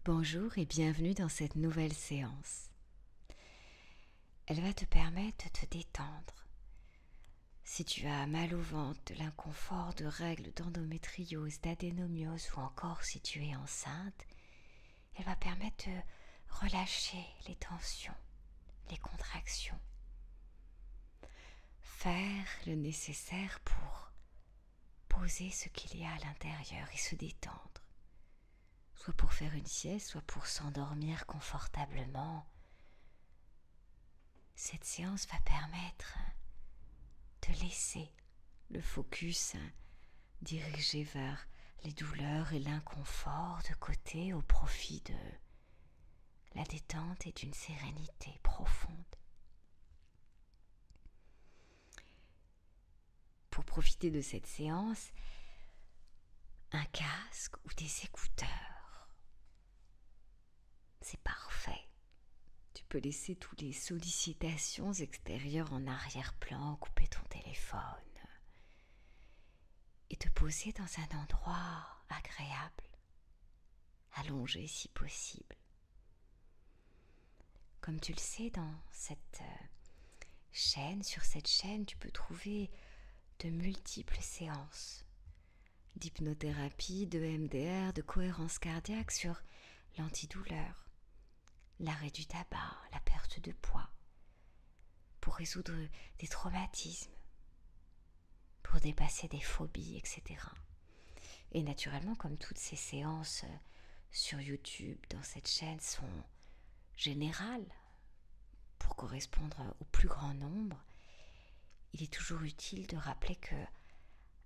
Bonjour et bienvenue dans cette nouvelle séance. Elle va te permettre de te détendre. Si tu as mal au ventre, de l'inconfort, de règles, d'endométriose, d'adénomiose ou encore si tu es enceinte, elle va permettre de relâcher les tensions, les contractions. Faire le nécessaire pour poser ce qu'il y a à l'intérieur et se détendre. Soit pour faire une sieste, soit pour s'endormir confortablement. Cette séance va permettre de laisser le focus dirigé vers les douleurs et l'inconfort de côté au profit de la détente et d'une sérénité profonde. Pour profiter de cette séance, un casque ou des écouteurs, c'est parfait. Tu peux laisser toutes les sollicitations extérieures en arrière-plan, couper ton téléphone et te poser dans un endroit agréable, allongé si possible. Comme tu le sais, dans cette sur cette chaîne, tu peux trouver de multiples séances d'hypnothérapie, de MDR, de cohérence cardiaque sur l'antidouleur, l'arrêt du tabac, la perte de poids, pour résoudre des traumatismes, pour dépasser des phobies, etc. Et naturellement, comme toutes ces séances sur YouTube, dans cette chaîne, sont générales, pour correspondre au plus grand nombre, il est toujours utile de rappeler que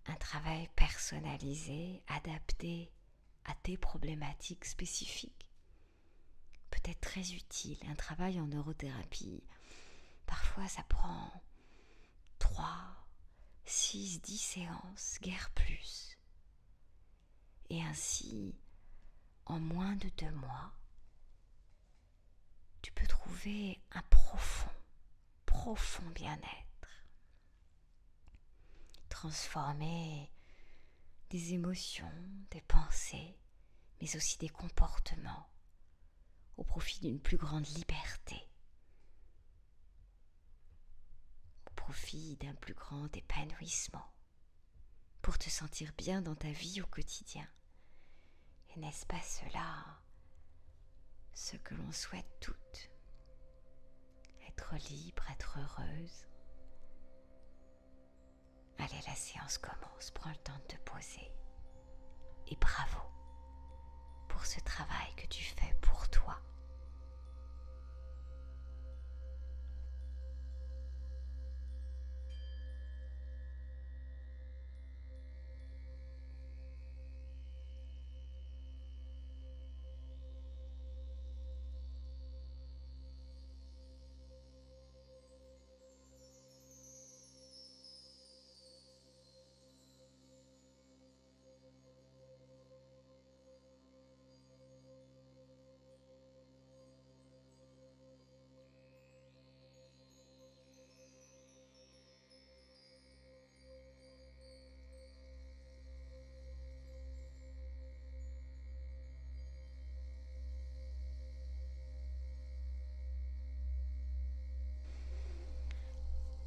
un travail personnalisé, adapté à tes problématiques spécifiques, peut être très utile. Un travail en neurothérapie, parfois ça prend 3, 6, 10 séances, guère plus. Et ainsi, en moins de 2 mois, tu peux trouver un profond bien-être. Transformer des émotions, des pensées, mais aussi des comportements au profit d'une plus grande liberté, au profit d'un plus grand épanouissement, pour te sentir bien dans ta vie au quotidien. Et n'est-ce pas cela ce que l'on souhaite toutes? Être libre, être heureuse. Allez, la séance commence, prends le temps de te poser. Et bravo pour ce travail que tu fais pour toi.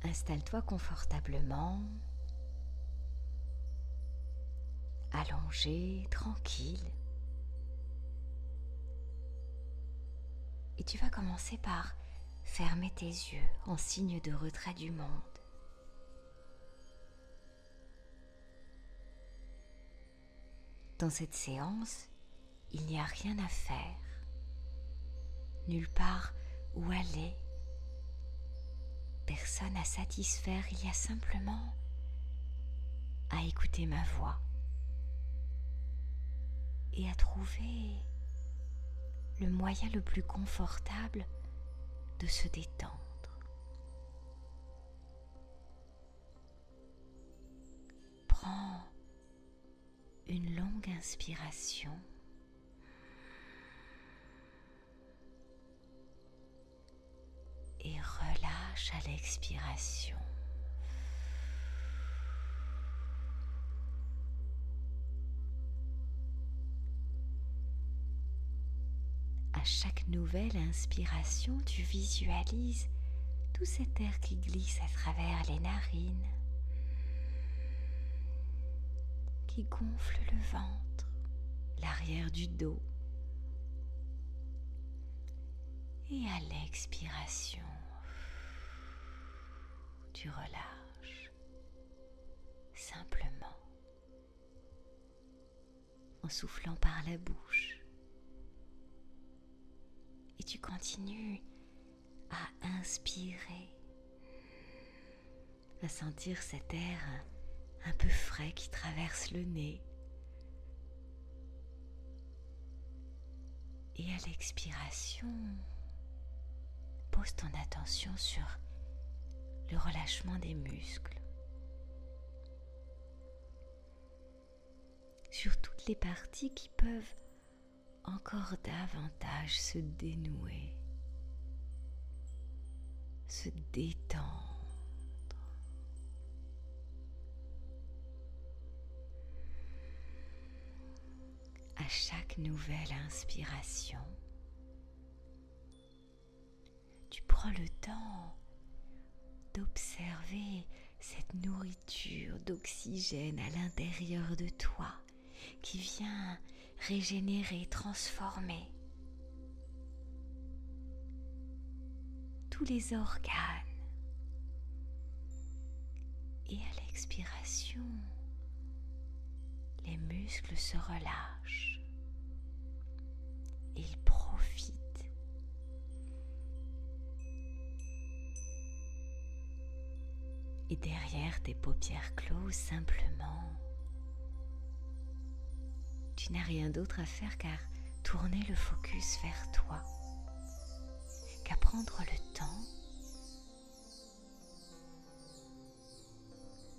Installe-toi confortablement, allongé, tranquille. Et tu vas commencer par fermer tes yeux en signe de retrait du monde. Dans cette séance, il n'y a rien à faire, nulle part où aller, personne à satisfaire, il y a simplement à écouter ma voix et à trouver le moyen le plus confortable de se détendre. Prends une longue inspiration et relâche à l'expiration. À chaque nouvelle inspiration, tu visualises tout cet air qui glisse à travers les narines, qui gonfle le ventre, l'arrière du dos. Et à l'expiration, tu relâches simplement en soufflant par la bouche. Et tu continues à inspirer, à sentir cet air un peu frais qui traverse le nez. Et à l'expiration, pose ton attention sur le relâchement des muscles, sur toutes les parties qui peuvent encore davantage se dénouer, se détendre. À chaque nouvelle inspiration, tu prends le temps d'observer cette nourriture d'oxygène à l'intérieur de toi qui vient régénérer, transformer tous les organes. Et à l'expiration, les muscles se relâchent et ils profitent et derrière tes paupières closes, simplement, tu n'as rien d'autre à faire qu'à tourner le focus vers toi, qu'à prendre le temps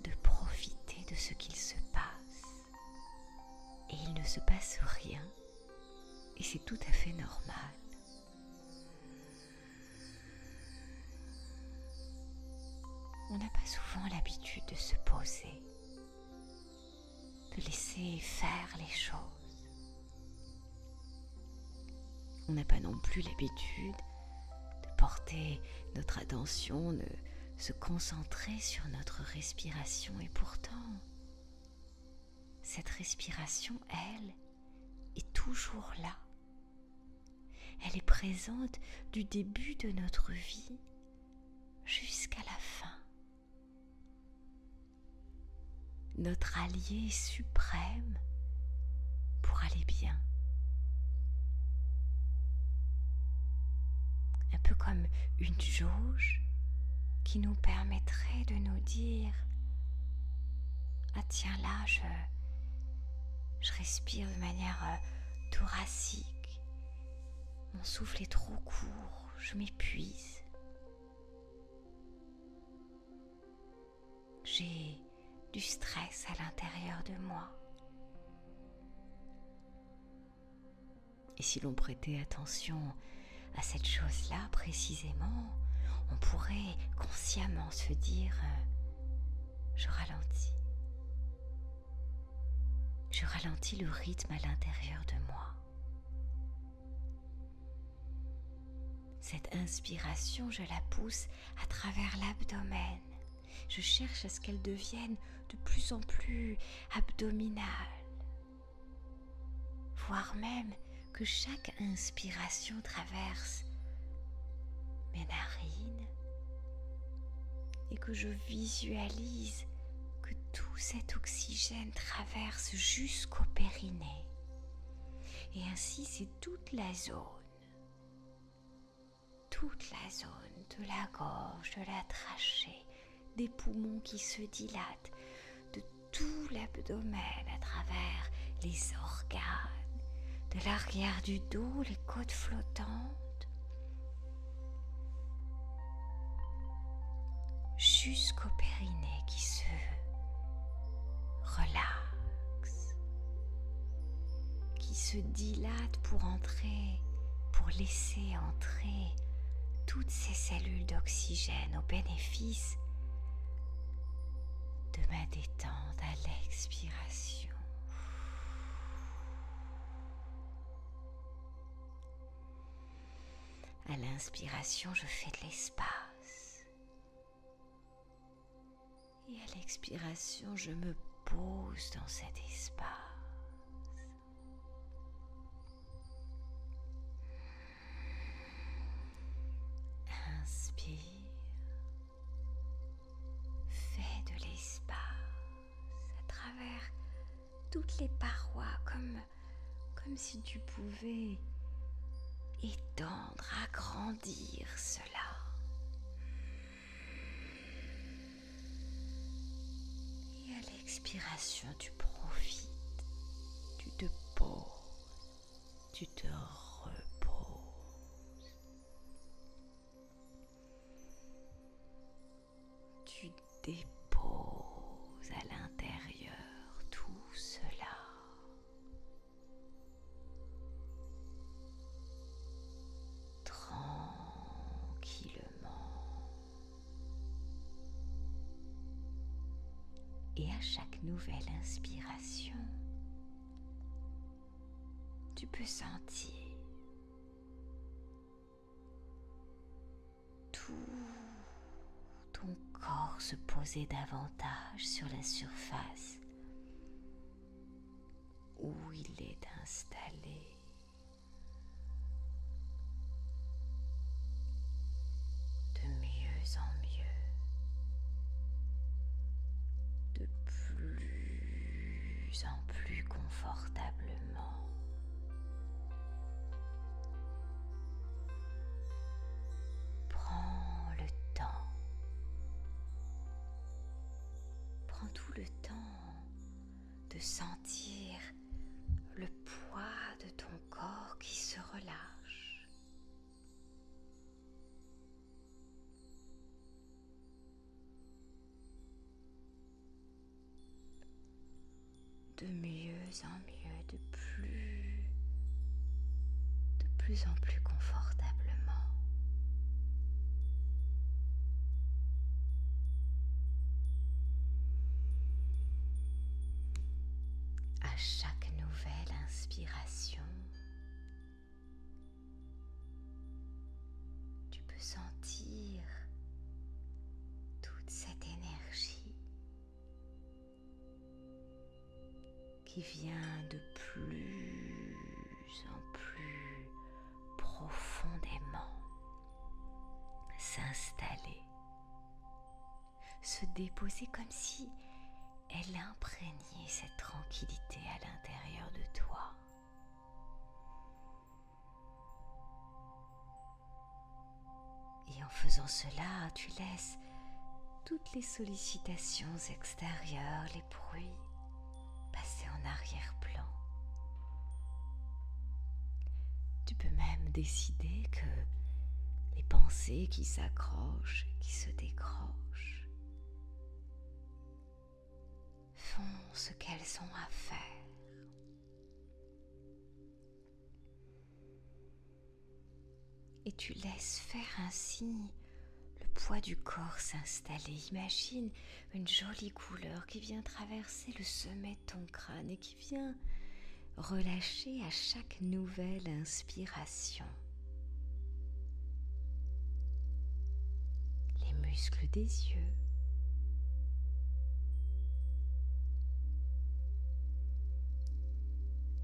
de profiter de ce qu'il se passe. Et il ne se passe rien, et c'est tout à fait normal. On n'a pas souvent l'habitude de se poser, de laisser faire les choses. On n'a pas non plus l'habitude de porter notre attention, de se concentrer sur notre respiration. Et pourtant, cette respiration, elle, est toujours là. Elle est présente du début de notre vie jusqu'à la fin. Notre allié suprême pour aller bien. Un peu comme une jauge qui nous permettrait de nous dire « Ah tiens là, je respire de manière thoracique, mon souffle est trop court, je m'épuise. J'ai du stress à l'intérieur de moi. » Et si l'on prêtait attention à cette chose-là précisément, on pourrait consciemment se dire je ralentis. Je ralentis le rythme à l'intérieur de moi. Cette inspiration, je la pousse à travers l'abdomen. Je cherche à ce qu'elle devienne de plus en plus abdominale, voire même que chaque inspiration traverse mes narines et que je visualise que tout cet oxygène traverse jusqu'au périnée. Et ainsi, c'est toute la zone de la gorge, de la trachée, des poumons qui se dilatent, de tout l'abdomen à travers les organes, de l'arrière du dos, les côtes flottantes, jusqu'au périnée qui se relaxe, qui se dilate pour laisser entrer toutes ces cellules d'oxygène au bénéfice de ma détente à l'expiration. À l'inspiration, je fais de l'espace. Et à l'expiration, je me pose dans cet espace. Inspire. Fais de l'espace à travers toutes les parois, comme si tu pouvais étendre, agrandir cela. Et à l'expiration, tu profites, tu te poses, tu te reposes. Tu déposes à l'intérieur tout cela. Tranquillement. Et à chaque nouvelle inspiration, tu peux sentir tout ton corps se poser davantage sur la surface où il est installé. De mieux en mieux, de plus en plus confortablement. Prends le temps. Prends tout le temps de sentir le poids de ton corps qui se relâche. De mieux en mieux, de plus en plus confortablement. À chaque nouvelle inspiration, tu peux sentir toute cette énergie qui vient de plus en plus profondément s'installer, se déposer comme si elle imprégnait cette tranquillité à l'intérieur de toi. Et en faisant cela, tu laisses toutes les sollicitations extérieures, les bruits, passer en arrière-plan. Tu peux même décider que les pensées qui s'accrochent, qui se décrochent, font ce qu'elles ont à faire. Et tu laisses faire ainsi le poids du corps s'installer. Imagine une jolie couleur qui vient traverser le sommet de ton crâne et qui vient relâcher à chaque nouvelle inspiration. Les muscles des yeux,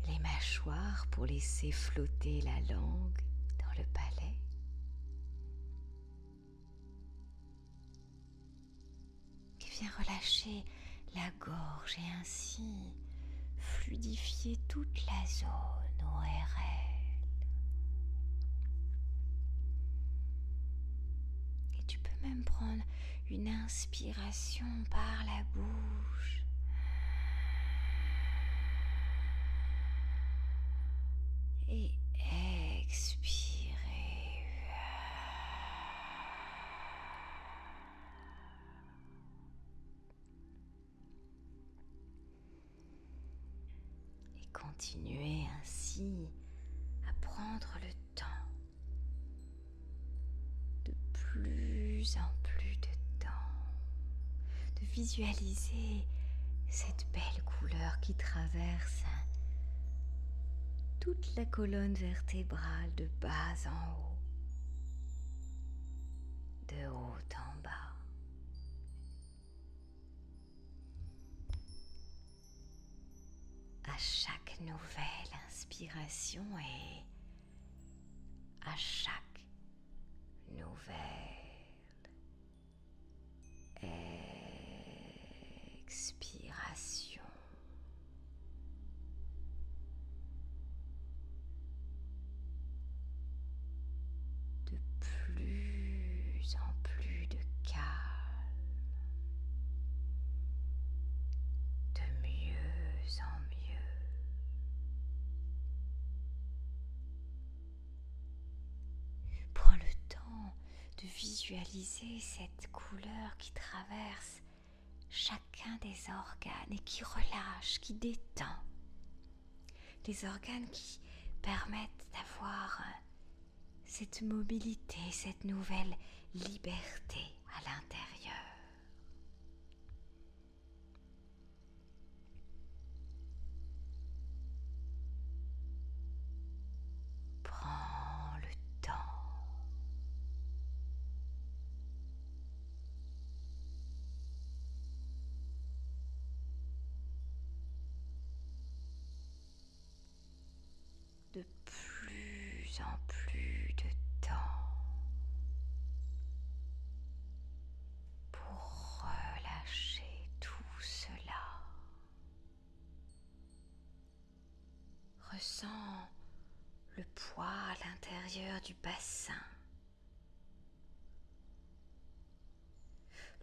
les mâchoires pour laisser flotter la langue dans le palais, qui vient relâcher la gorge et ainsi fluidifier toute la zone ORL. Et tu peux même prendre une inspiration par la bouche et expirer. Et continuer ainsi à prendre le temps, de plus en plus de temps, de visualiser cette belle couleur qui traverse toute la colonne vertébrale de bas en haut, de haut en bas. À chaque nouvelle inspiration et à chaque nouvelle expiration, de plus en plus de calme, de mieux en mieux. Prends le temps de visualiser cette couleur qui traverse chacun des organes et qui relâche, qui détend. Les organes qui permettent d'avoir cette mobilité, cette nouvelle liberté à l'intérieur. Prends le temps de plus en plus de temps pour relâcher tout cela. Ressens le poids à l'intérieur du bassin,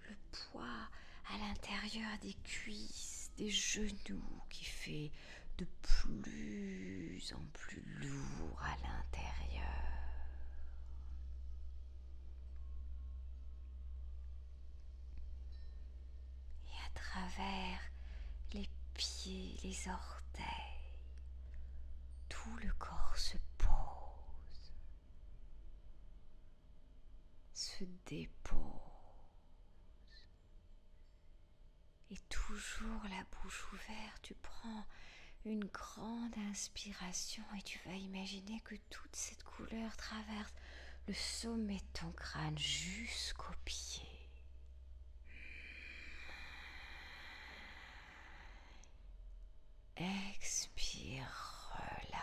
le poids à l'intérieur des cuisses, des genoux qui fait de plus en plus lourd à l'intérieur. Et à travers les pieds, les orteils, tout le corps se pose, se dépose. Et toujours la bouche ouverte, tu prends une grande inspiration et tu vas imaginer que toute cette couleur traverse le sommet de ton crâne jusqu'aux pieds. Expire, relâche,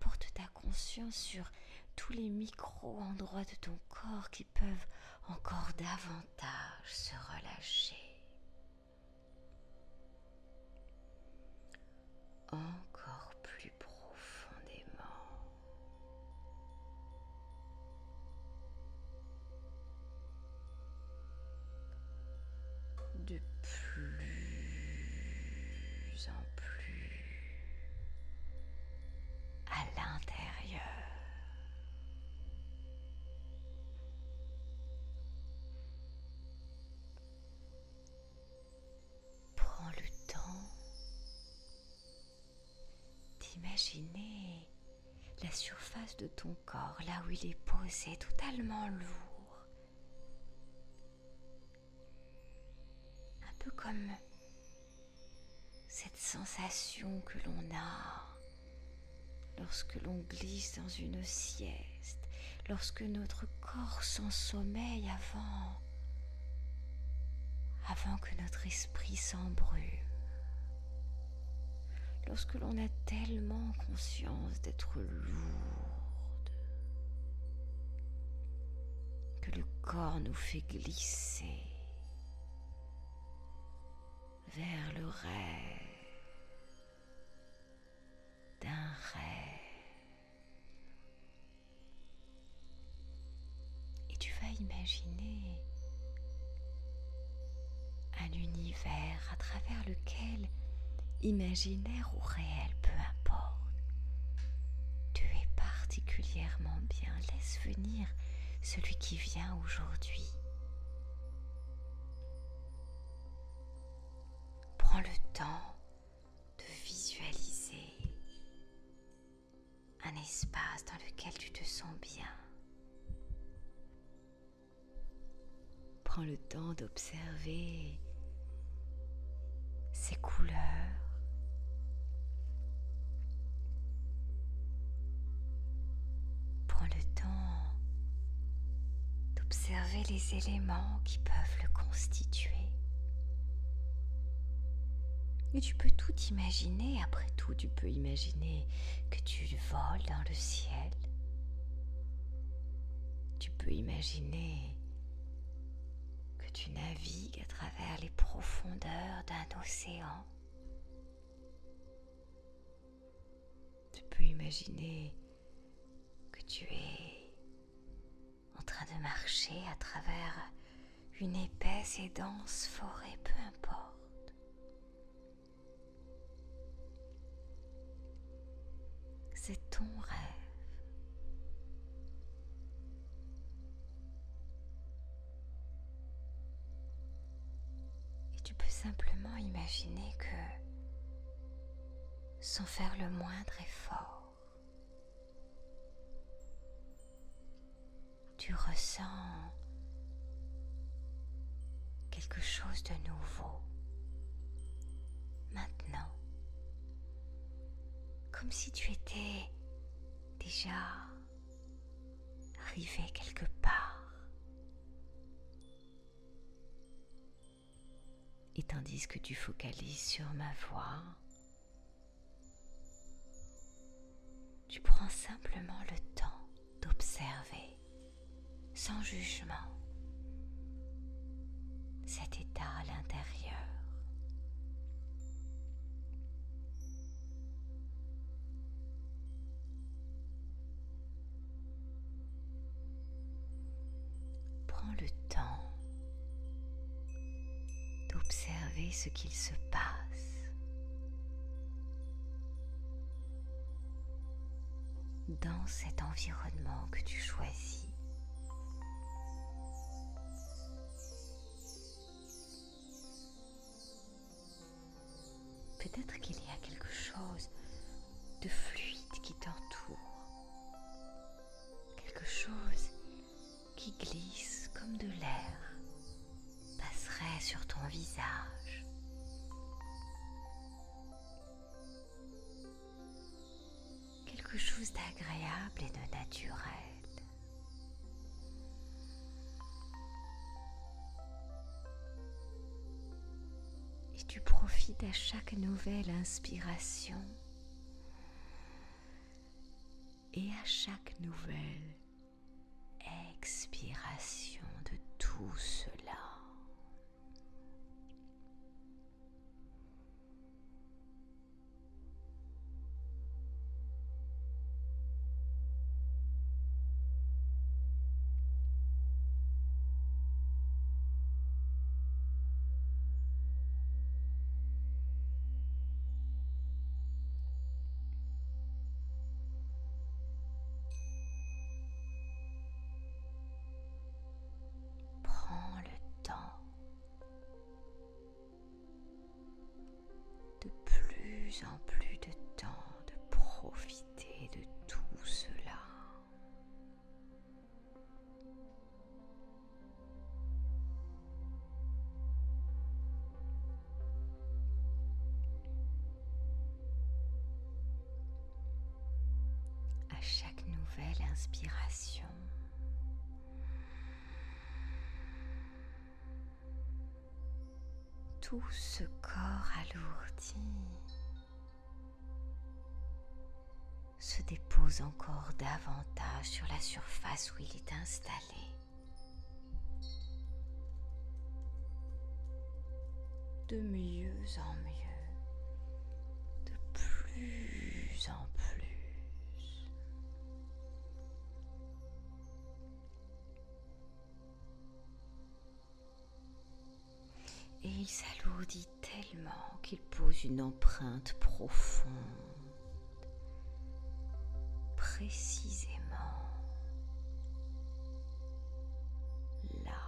porte ta conscience sur tous les micro-endroits de ton corps qui peuvent encore davantage se relâcher. Encore plus profondément. De plus en plus à l'intérieur. Prends le temps d'imaginer la surface de ton corps, là où il est posé, totalement lourd. Un peu comme cette sensation que l'on a lorsque l'on glisse dans une sieste, lorsque notre corps s'ensommeille avant que notre esprit s'embrume, lorsque l'on a tellement conscience d'être lourde que le corps nous fait glisser vers le rêve d'un rêve. Et tu vas imaginer un univers à travers lequel, imaginaire ou réel, peu importe, tu es particulièrement bien. Laisse venir celui qui vient aujourd'hui. Prends le temps de visualiser un espace dans lequel tu te sens bien. Prends le temps d'observer ces couleurs. Prends le temps d'observer les éléments qui peuvent le constituer. Et tu peux tout imaginer, après tout, tu peux imaginer que tu voles dans le ciel. Tu peux imaginer que tu navigues à travers les profondeurs d'un océan. Tu peux imaginer que tu es en train de marcher à travers une épaisse et dense forêt, peu importe. C'est ton rêve. Et tu peux simplement imaginer que, sans faire le moindre effort, tu ressens quelque chose de nouveau. Maintenant, comme si tu étais déjà arrivé quelque part. Et tandis que tu focalises sur ma voix, tu prends simplement le temps d'observer, sans jugement, cet état à l'intérieur. Prends le temps d'observer ce qu'il se passe dans cet environnement que tu choisis. Peut-être qu'il y a quelque chose de fluide qui t'entoure, quelque chose qui glisse comme de l'air passerait sur ton visage. Quelque chose d'agréable et de naturel. Et tu profites à chaque nouvelle inspiration et à chaque nouvelle expiration de tout cela. Prends le temps de plus en plus de temps de profiter de tout cela. À chaque nouvelle inspiration, tout ce corps alourdi se dépose encore davantage sur la surface où il est installé. De mieux en mieux, de plus en plus. Et il s'alourdit tellement qu'il pose une empreinte profonde, précisément là.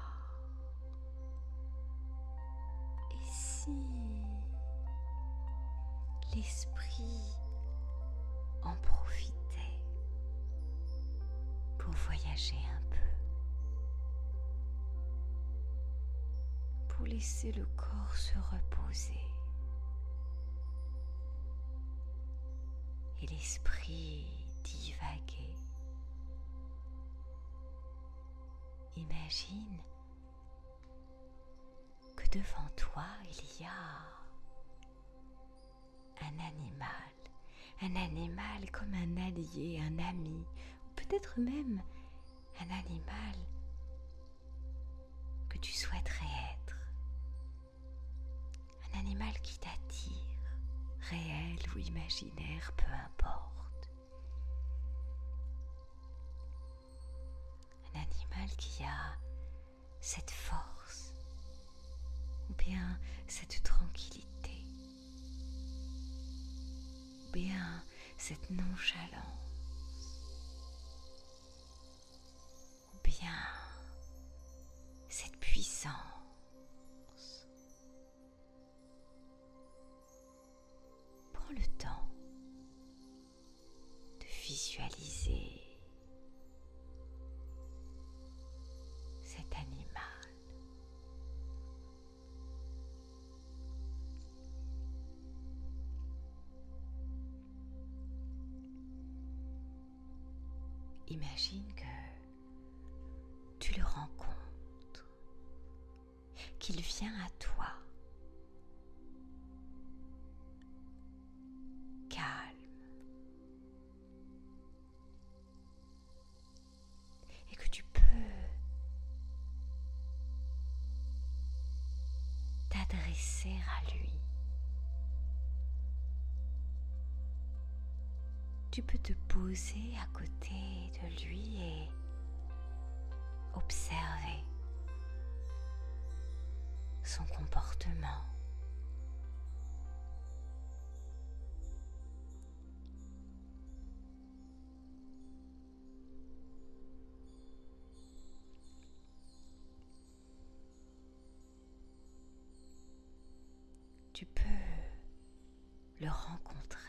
Et si l'esprit en profitait pour voyager un peu, pour laisser le corps se reposer et l'esprit divaguer Imagine que devant toi il y a un animal comme un allié, un ami, ou peut-être même un animal que tu souhaiterais être, un animal qui t'attire, réel ou imaginaire, peu importe, un animal qui a cette force ou bien cette tranquillité, ou bien cette nonchalance, ou bien cette puissance. Prends le temps de visualiser cet animal. Imagine que tu le rencontres, qu'il vient à toi, calme, et que tu peux t'adresser à lui. Tu peux te poser à côté de lui et observer son comportement. Tu peux le rencontrer.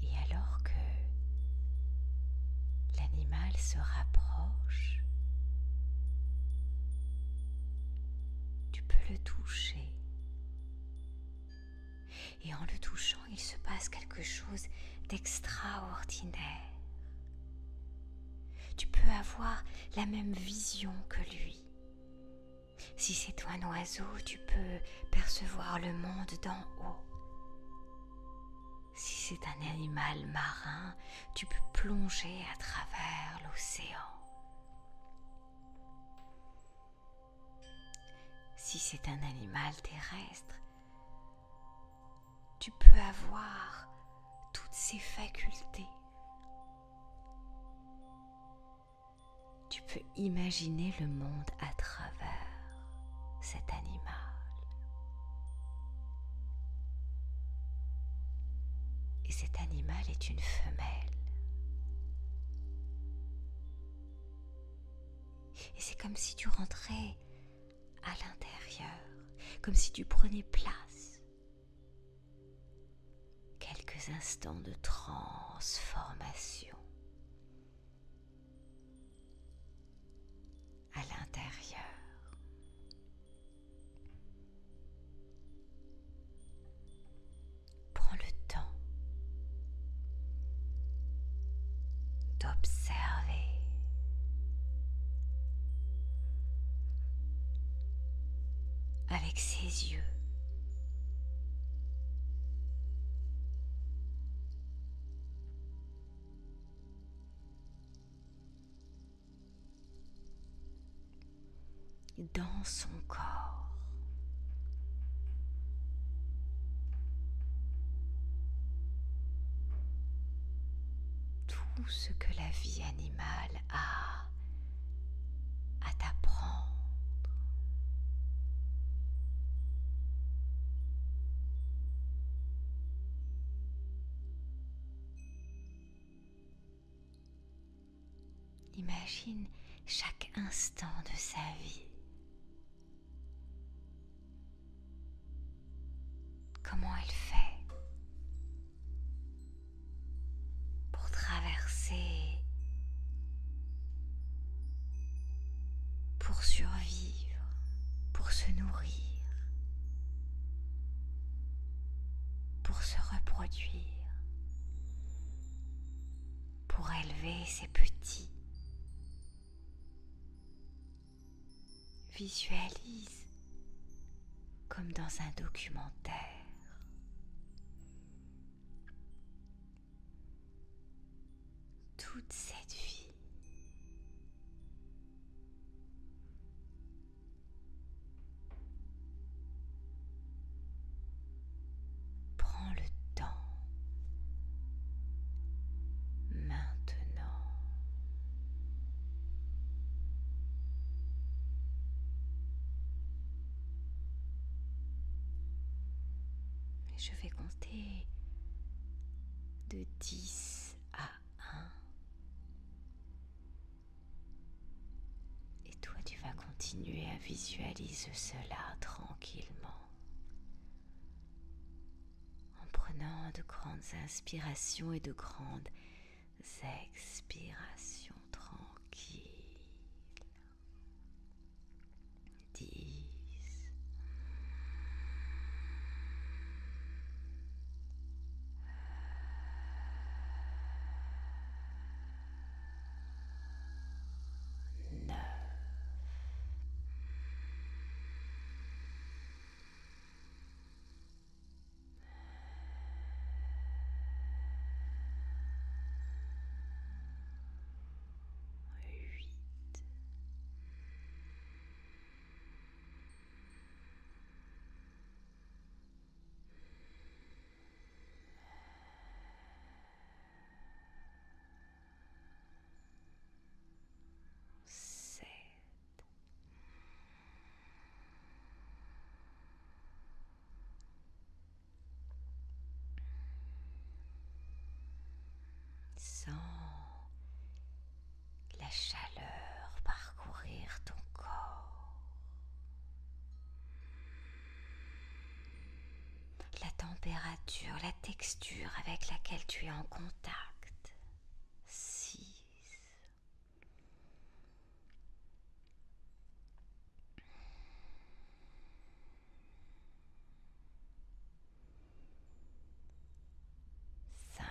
Et alors que l'animal se rapproche, tu peux le toucher. Et en le touchant, il se passe quelque chose d'extraordinaire. Tu peux avoir la même vision que lui. Si c'est un oiseau, tu peux percevoir le monde d'en haut. Si c'est un animal marin, tu peux plonger à travers l'océan. Si c'est un animal terrestre, tu peux avoir toutes ses facultés. Tu peux imaginer le monde à travers cet animal. Et cet animal est une femelle. Et c'est comme si tu rentrais à l'intérieur, comme si tu prenais place. Quelques instants de transformation à l'intérieur. Prends le temps d'observer avec ses yeux. Dans son corps. Tout ce que la vie animale a à t'apprendre. Imagine chaque instant de sa vie. Comment elle fait pour traverser, pour survivre, pour se nourrir, pour se reposer. reproduire, pour élever ses petits. Visualise comme dans un documentaire. Toute cette vie. Prends le temps maintenant. Je vais compter de 10 à 1. Et toi, tu vas continuer à visualiser cela tranquillement. En prenant de grandes inspirations et de grandes expirations tranquilles. 10. 9. 8. 7. 100. La chaleur parcourir ton corps. La température, la texture avec laquelle tu es en contact. 6. 5.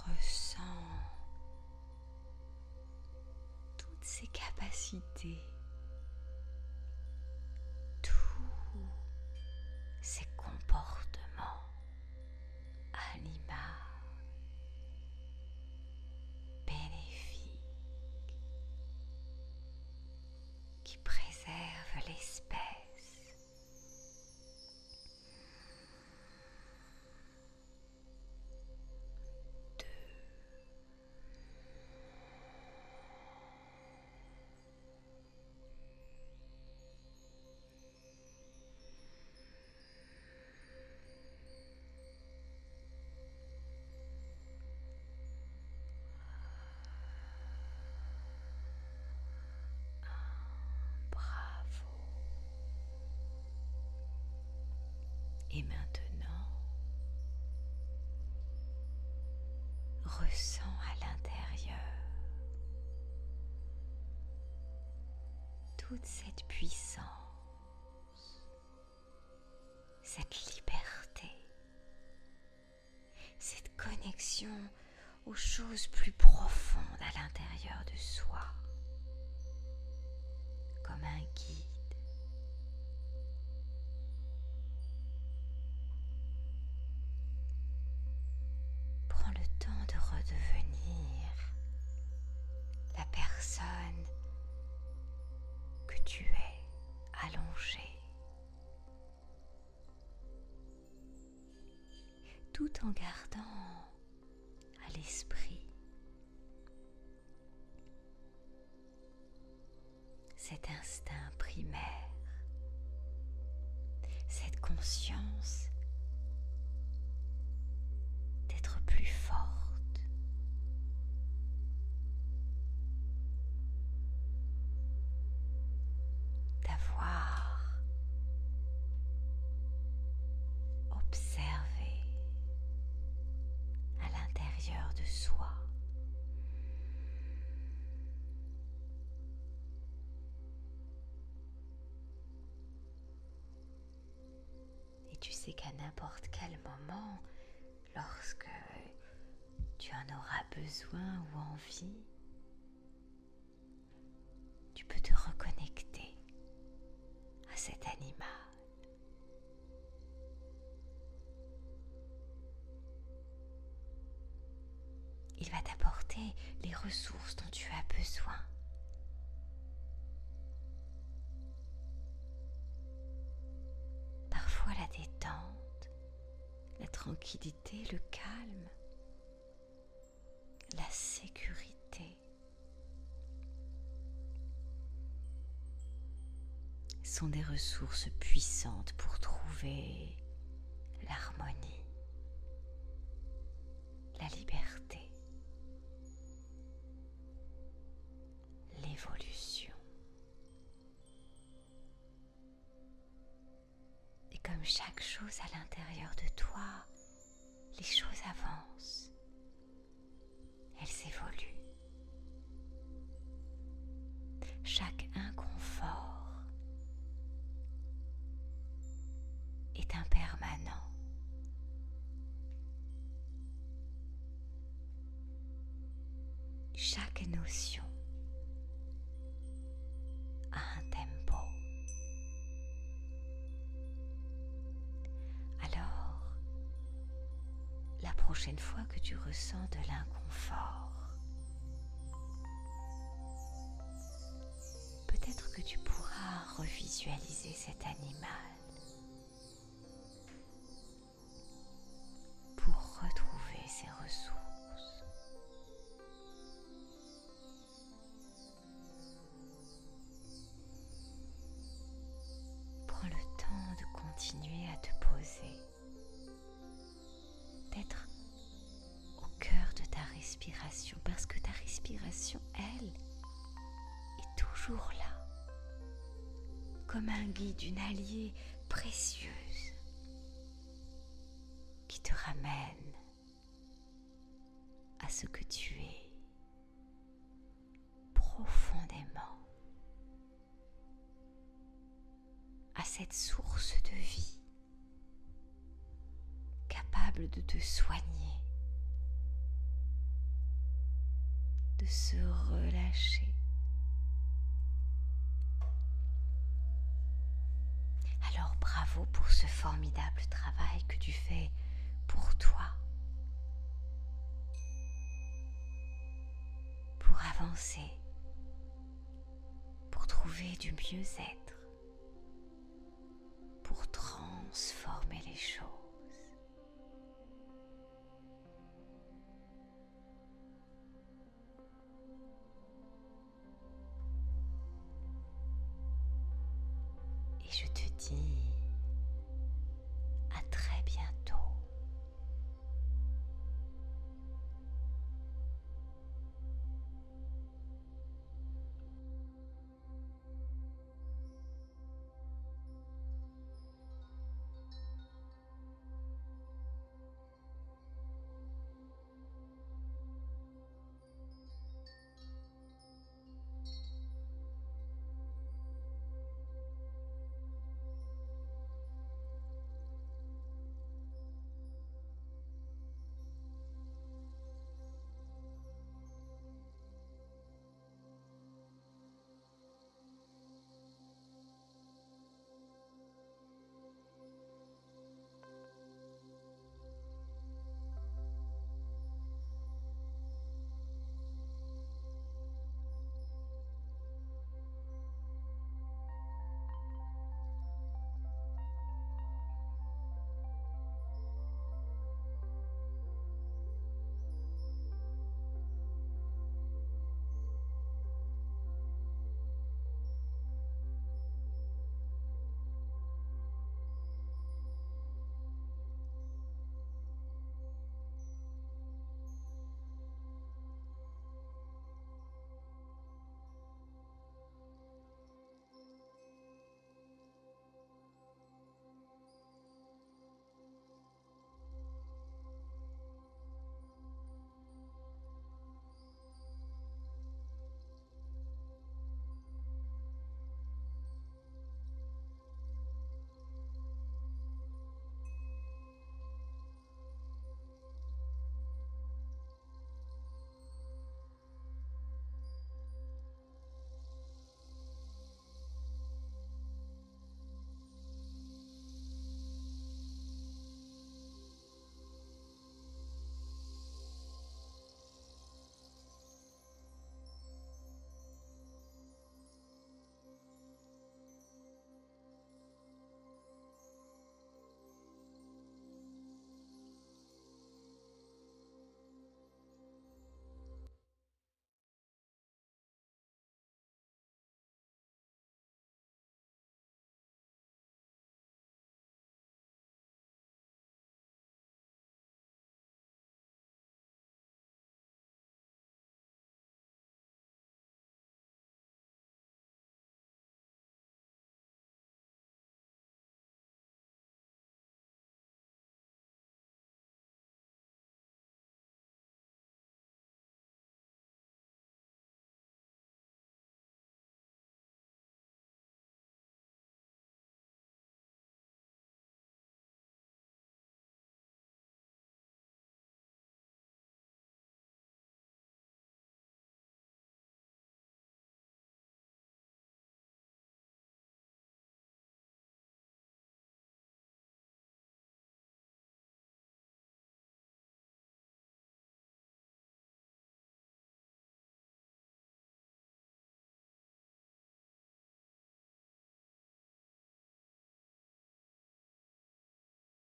Ressens toutes ces capacités, tous ces comportements animaux bénéfiques qui préservent l'espèce. 2. Bravo. Et maintenant, ressens à l'intérieur toute cette puissance, cette liberté, cette connexion aux choses plus profondes à l'intérieur de soi, comme un guide. Prends le temps de redevenir la personne que tu es allongée, tout en gardant à l'esprit cet instinct primaire, cette conscience sais qu'à n'importe quel moment, lorsque tu en auras besoin ou envie, tu peux te reconnecter à cet animal. Il va t'apporter les ressources dont tu as besoin. Parfois la détente, la tranquillité, le calme, la sécurité sont des ressources puissantes pour trouver l'harmonie, la liberté, l'évolution. Et comme chaque chose à l'intérieur de toi, les choses avancent, elles évoluent. Chaque inconfort est impermanent. Chaque notion a un tempo. Alors, la prochaine fois que tu ressens de l'inconfort, peut-être que tu pourras revisualiser cet animal pour retrouver ses ressources. Prends le temps de continuer à te poser, d'être au cœur de ta respiration, parce que ta respiration, elle, est toujours là, comme un guide, une alliée précieuse qui te ramène à ce que tu es profondément, à cette source de vie capable de te soigner, de se relâcher. Alors bravo pour ce formidable travail que tu fais pour toi, pour avancer, pour trouver du mieux-être, pour transformer les choses. Et je te